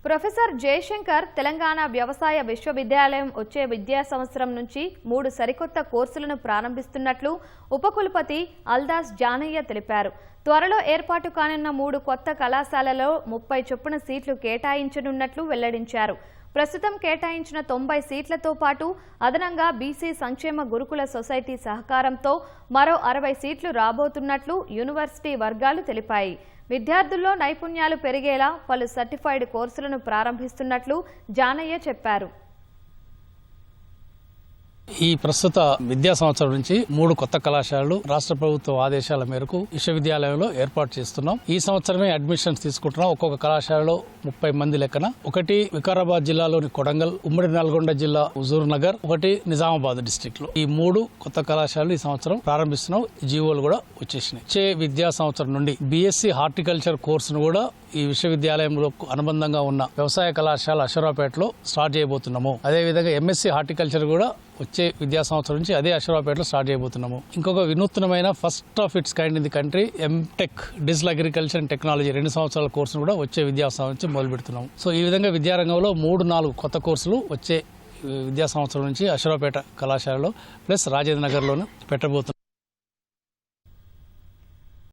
Professor Jayashankar Telangana వ్యవసాయ విశ్వవిద్యాలయం వచ్చే విద్యా సంవత్సరం నుంచి 3 సరికొత్త కోర్సులను ప్రారంభిస్తున్నట్లు ఉపకులపతి అల్దాస్ జానయ్య తెలిపారు. త్వరలో ఏర్పాటు కానున్న 3 కొత్త కళాశాలలో 30 చొప్పున సీట్లు కేటాయించనున్నట్లు వెల్లడించారు. ప్రస్తుతం కేటాయించిన 90 సీట్లతో పాటు అదనంగా బీసీ సంక్షేమ గురుకుల సొసైటీ సహకారంతో మరో 60 సీట్లు రాబోతున్నట్లు యూనివర్సిటీ వర్గాలు తెలిపాయి. విద్యార్థుల్లో నైపుణ్యాలు పెరిగేలా పలు సర్టిఫైడ్ కోర్సులను ప్రారంభిస్తున్నట్లు జానయ్య చెప్పారు. ఈ ప్రస్తుత విద్యా సంవత్సరం నుంచి 3 కొత్త కళాశాలలు రాష్ట్ర ప్రభుత్వ ఆదేశాల మేరకు విశ్వవిద్యాలయంలో ఏర్పాటు చేస్తున్నాం. ఈ సంవత్సరమే అడ్మిషన్స్ తీసుకుంటున్నాం. ఒక్కొక్క కళాశాలలో 30 మంది లెక్కన. ఒకటి వికారాబాద్ జిల్లాలోని కొడంగల్, ఉమ్మడి నల్గొండ జిల్లా హుజూర్ నగర్, ఒకటి నిజామాబాద్ డిస్టిక్ లో ఈ 3 కొత్త కళాశాలలు ఈ సంవత్సరం ప్రారంభిస్తున్నాం. జీవోలు కూడా వచ్చేసినాయి. వచ్చే విద్యా సంవత్సరం నుండి బీఎస్సీ హార్టికల్చర్ కోర్సును కూడా ఈ విశ్వవిద్యాలయంలో అనుబంధంగా ఉన్న వ్యవసాయ కళాశాల అశ్వరావుపేటలో స్టార్ట్ చేయబోతున్నాము. అదేవిధంగా ఎంఎస్సీ హార్టికల్చర్ కూడా వచ్చే విద్యా సంవత్సరం నుంచి అదే అశ్వరావుపేటలో స్టార్ట్ చేయబోతున్నాము. ఇంకొక వినూత్నమైన first of its kind in the country MTech digital agriculture and technology 2 సంవత్సరాల కోర్సును కూడా వచ్చే విద్యా సంవత్సరం నుంచి మొదలు పెడుతున్నాము. సో ఈ విధంగా విద్యారంగంలో 3-4 కొత్త కోర్సులు వచ్చే విద్యా సంవత్సరం నుంచి అశ్వరావుపేట కళాశాలలో ప్లస్ రాజేంద్ర నగర్లోనూ పెట్టబోతున్నాం.